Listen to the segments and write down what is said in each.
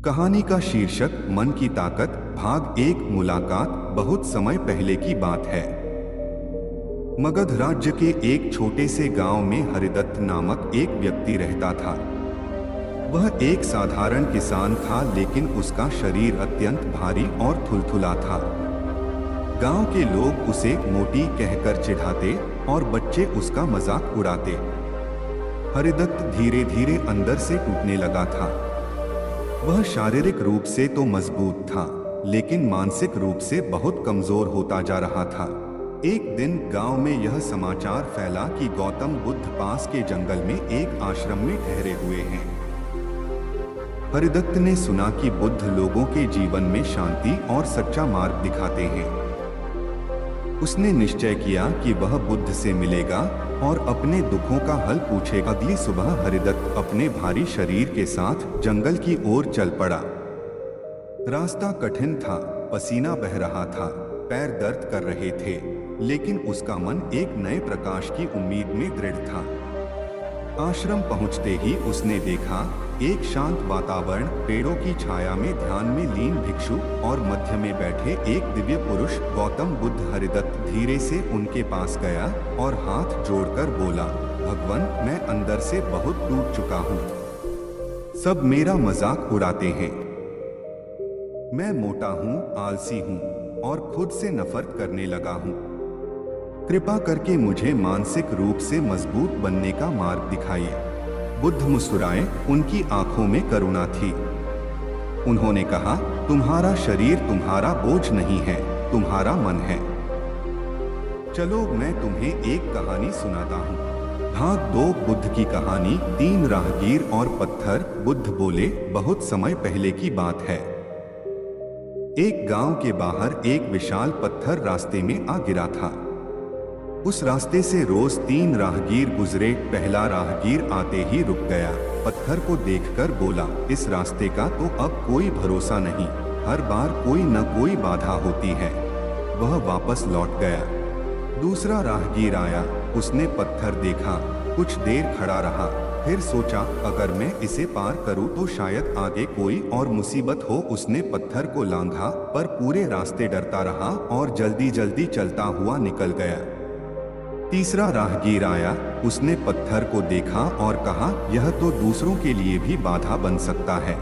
कहानी का शीर्षक मन की ताकत, भाग एक। मुलाकात। बहुत समय पहले की बात है। मगध राज्य के एक छोटे से गांव में हरिदत्त नामक एक व्यक्ति रहता था। वह एक साधारण किसान था, लेकिन उसका शरीर अत्यंत भारी और थुलथुला था। गांव के लोग उसे मोटी कहकर चिढ़ाते और बच्चे उसका मजाक उड़ाते। हरिदत्त धीरे धीरे अंदर से टूटने लगा था। वह शारीरिक रूप से तो मजबूत था, लेकिन मानसिक रूप से बहुत कमजोर होता जा रहा था। एक दिन गांव में यह समाचार फैला कि गौतम बुद्ध पास के जंगल में एक आश्रम में ठहरे हुए हैं। हरिदत्त ने सुना कि बुद्ध लोगों के जीवन में शांति और सच्चा मार्ग दिखाते हैं। उसने निश्चय किया कि वह बुद्ध से मिलेगा और अपने दुखों का हल पूछेगा। अगली सुबह हरिदत्त अपने भारी शरीर के साथ जंगल की ओर चल पड़ा। रास्ता कठिन था, पसीना बह रहा था, पैर दर्द कर रहे थे, लेकिन उसका मन एक नए प्रकाश की उम्मीद में दृढ़ था। आश्रम पहुंचते ही उसने देखा एक शांत वातावरण, पेड़ों की छाया में ध्यान में लीन भिक्षु और मध्य में बैठे एक दिव्य पुरुष गौतम बुद्ध। हरिदत्त धीरे से उनके पास गया और हाथ जोड़कर बोला, भगवान, मैं अंदर से बहुत टूट चुका हूँ। सब मेरा मजाक उड़ाते हैं। मैं मोटा हूँ, आलसी हूँ और खुद से नफरत करने लगा हूँ। कृपा करके मुझे मानसिक रूप से मजबूत बनने का मार्ग दिखाइए। बुद्ध मुस्कुराए, उनकी आंखों में करुणा थी। उन्होंने कहा, तुम्हारा शरीर तुम्हारा बोझ नहीं है, तुम्हारा मन है। चलो मैं तुम्हें एक कहानी सुनाता हूँ। भाग 2। बुद्ध की कहानी। 3 राहगीर और पत्थर। बुद्ध बोले, बहुत समय पहले की बात है। एक गांव के बाहर एक विशाल पत्थर रास्ते में आ गिरा था। उस रास्ते से रोज 3 राहगीर गुजरे। पहला राहगीर आते ही रुक गया। पत्थर को देखकर बोला, इस रास्ते का तो अब कोई भरोसा नहीं, हर बार कोई न कोई बाधा होती है। वह वापस लौट गया। दूसरा राहगीर आया। उसने पत्थर देखा, कुछ देर खड़ा रहा, फिर सोचा, अगर मैं इसे पार करूं तो शायद आगे कोई और मुसीबत हो। उसने पत्थर को लांघा, पर पूरे रास्ते डरता रहा और जल्दी जल्दी चलता हुआ निकल गया। तीसरा राहगीर आया। उसने पत्थर को देखा और कहा, यह तो दूसरों के लिए भी बाधा बन सकता है।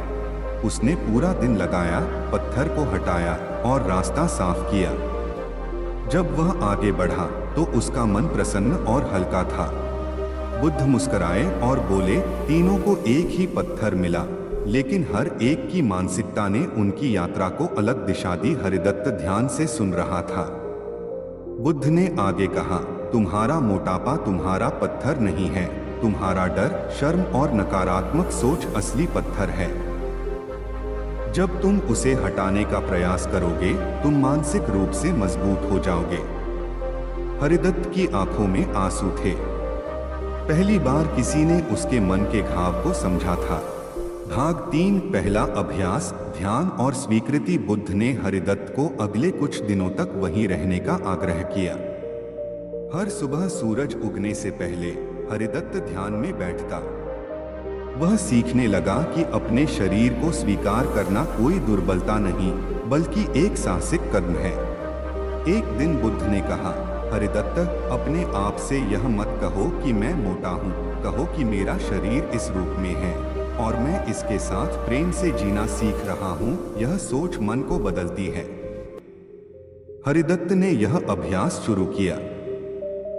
उसने पूरा दिन लगाया, पत्थर को हटाया और रास्ता साफ किया। जब वह आगे बढ़ा तो उसका मन प्रसन्न और हल्का था। बुद्ध मुस्कुराए और बोले, तीनों को एक ही पत्थर मिला, लेकिन हर एक की मानसिकता ने उनकी यात्रा को अलग दिशा दी। हरिदत्त ध्यान से सुन रहा था। बुद्ध ने आगे कहा, तुम्हारा मोटापा तुम्हारा पत्थर नहीं है, तुम्हारा डर, शर्म और नकारात्मक सोच असली पत्थर है। जब तुम उसे हटाने का प्रयास करोगे, तुम मानसिक रूप से मजबूत हो जाओगे। हरिदत्त की आंखों में आंसू थे। पहली बार किसी ने उसके मन के घाव को समझा था। भाग 3। पहला अभ्यास, ध्यान और स्वीकृति। बुद्ध ने हरिदत्त को अगले कुछ दिनों तक वहीं रहने का आग्रह किया। हर सुबह सूरज उगने से पहले हरिदत्त ध्यान में बैठता। वह सीखने लगा कि अपने शरीर को स्वीकार करना कोई दुर्बलता नहीं, बल्कि एक साहसिक कदम है। एक दिन बुद्ध ने कहा, हरिदत्त, अपने आप से यह मत कहो कि मैं मोटा हूँ, कहो कि मेरा शरीर इस रूप में है और मैं इसके साथ प्रेम से जीना सीख रहा हूँ। यह सोच मन को बदलती है। हरिदत्त ने यह अभ्यास शुरू किया।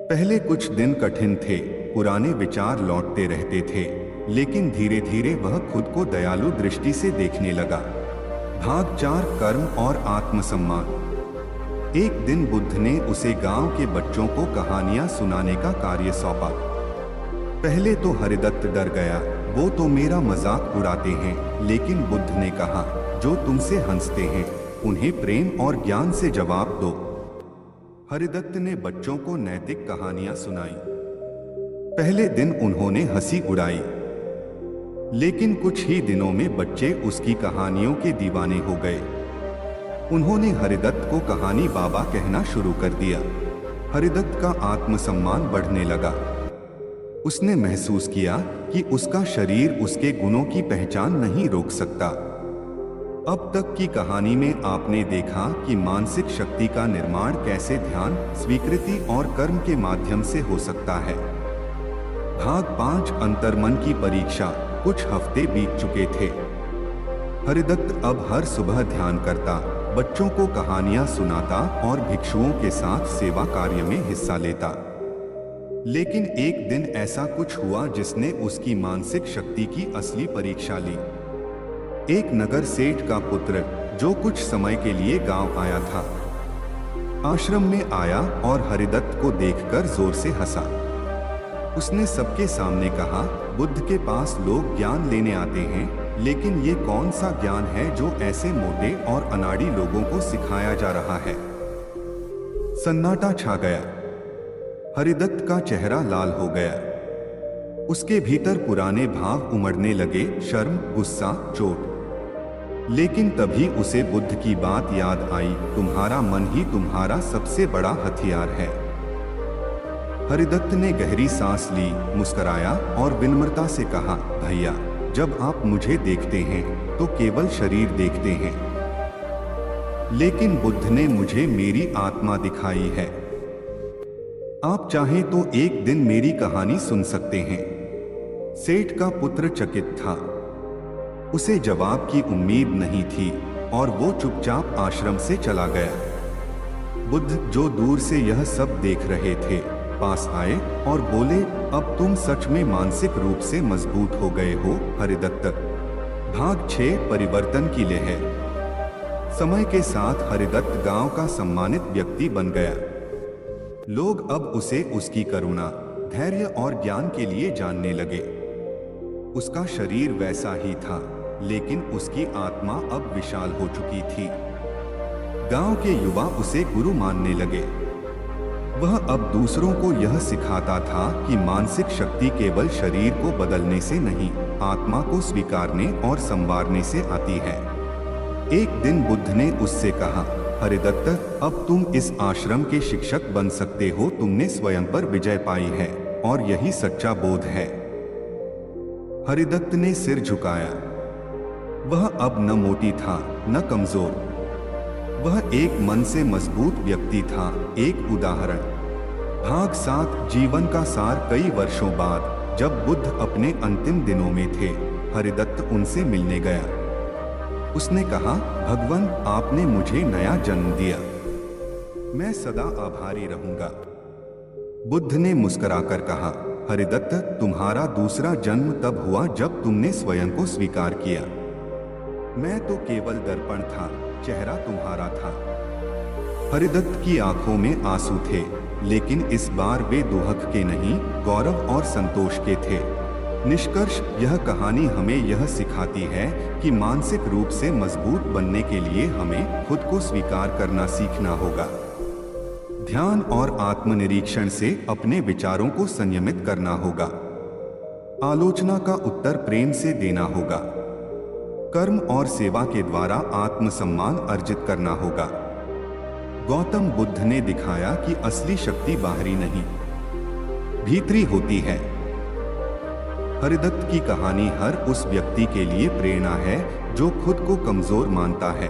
पहले कुछ दिन कठिन थे, पुराने विचार लौटते रहते थे, लेकिन धीरे धीरे वह खुद को दयालु दृष्टि से देखने लगा। भाग 4। कर्म और आत्मसम्मान। एक दिन बुद्ध ने उसे गांव के बच्चों को कहानियां सुनाने का कार्य सौंपा। पहले तो हरिदत्त डर गया, वो तो मेरा मजाक उड़ाते हैं। लेकिन बुद्ध ने कहा, जो तुमसे हंसते हैं उन्हें प्रेम और ज्ञान से जवाब दो। हरिदत्त ने बच्चों को नैतिक कहानियां सुनाई। पहले दिन उन्होंने हंसी उड़ाई, लेकिन कुछ ही दिनों में बच्चे उसकी कहानियों के दीवाने हो गए। उन्होंने हरिदत्त को कहानी बाबा कहना शुरू कर दिया। हरिदत्त का आत्मसम्मान बढ़ने लगा। उसने महसूस किया कि उसका शरीर उसके गुणों की पहचान नहीं रोक सकता। अब तक की कहानी में आपने देखा कि मानसिक शक्ति का निर्माण कैसे ध्यान, स्वीकृति और कर्म के माध्यम से हो सकता है। भाग 5 अंतर्मन की परीक्षा। कुछ हफ्ते बीत चुके थे। हरिदत्त अब हर सुबह ध्यान करता, बच्चों को कहानियां सुनाता और भिक्षुओं के साथ सेवा कार्य में हिस्सा लेता। लेकिन एक दिन ऐसा कुछ हुआ जिसने उसकी मानसिक शक्ति की असली परीक्षा ली। एक नगर सेठ का पुत्र, जो कुछ समय के लिए गांव आया था, आश्रम में आया और हरिदत्त को देखकर जोर से हंसा। उसने सबके सामने कहा, बुद्ध के पास लोग ज्ञान लेने आते हैं, लेकिन ये कौन सा ज्ञान है जो ऐसे मोटे और अनाड़ी लोगों को सिखाया जा रहा है। सन्नाटा छा गया। हरिदत्त का चेहरा लाल हो गया। उसके भीतर पुराने भाव उमड़ने लगे, शर्म, गुस्सा, चोट। लेकिन तभी उसे बुद्ध की बात याद आई, तुम्हारा मन ही तुम्हारा सबसे बड़ा हथियार है। हरिदत्त ने गहरी सांस ली, मुस्कुराया और विनम्रता से कहा, भैया, जब आप मुझे देखते हैं तो केवल शरीर देखते हैं, लेकिन बुद्ध ने मुझे मेरी आत्मा दिखाई है। आप चाहें तो एक दिन मेरी कहानी सुन सकते हैं। सेठ का पुत्र चकित था। उसे जवाब की उम्मीद नहीं थी और वो चुपचाप आश्रम से चला गया। बुद्ध, जो दूर से यह सब देख रहे थे, पास आए और बोले, अब तुम सच में मानसिक रूप से मजबूत हो गए हो, हरिदत्त। भाग 6 परिवर्तन की लहर। समय के साथ हरिदत्त गांव का सम्मानित व्यक्ति बन गया। लोग अब उसे उसकी करुणा, धैर्य और ज्ञान के लिए जानने लगे। उसका शरीर वैसा ही था, लेकिन उसकी आत्मा अब विशाल हो चुकी थी। गांव के युवा उसे गुरु मानने लगे। वह अब दूसरों को यह सिखाता था कि मानसिक शक्ति केवल शरीर को बदलने से नहीं, आत्मा को स्वीकारने और संवारने से आती है। एक दिन बुद्ध ने उससे कहा, हरिदत्त, अब तुम इस आश्रम के शिक्षक बन सकते हो। तुमने स्वयं पर विजय पाई है और यही सच्चा बोध है। हरिदत्त ने सिर झुकाया। वह अब न मोटी था न कमजोर। वह एक मन से मजबूत व्यक्ति था, एक उदाहरण। भाग 7 जीवन का सार। कई वर्षों बाद जब बुद्ध अपने अंतिम दिनों में थे, हरिदत्त उनसे मिलने गया। उसने कहा, भगवान, आपने मुझे नया जन्म दिया। मैं सदा आभारी रहूंगा। बुद्ध ने मुस्कुराकर कहा, हरिदत्त, तुम्हारा दूसरा जन्म तब हुआ जब तुमने स्वयं को स्वीकार किया। मैं तो केवल दर्पण था, चेहरा तुम्हारा था। हरिदत्त की आंखों में आंसू थे, लेकिन इस बार वे दुहक के नहीं, गौरव और संतोष के थे। निष्कर्ष, यह कहानी हमें यह सिखाती है कि मानसिक रूप से मजबूत बनने के लिए हमें खुद को स्वीकार करना सीखना होगा। ध्यान और आत्मनिरीक्षण से अपने विचारों को संयमित करना होगा। आलोचना का उत्तर प्रेम से देना होगा। कर्म और सेवा के द्वारा आत्मसम्मान अर्जित करना होगा। गौतम बुद्ध ने दिखाया कि असली शक्ति बाहरी नहीं, भीतरी होती है। हरिदत्त की कहानी हर उस व्यक्ति के लिए प्रेरणा है जो खुद को कमजोर मानता है।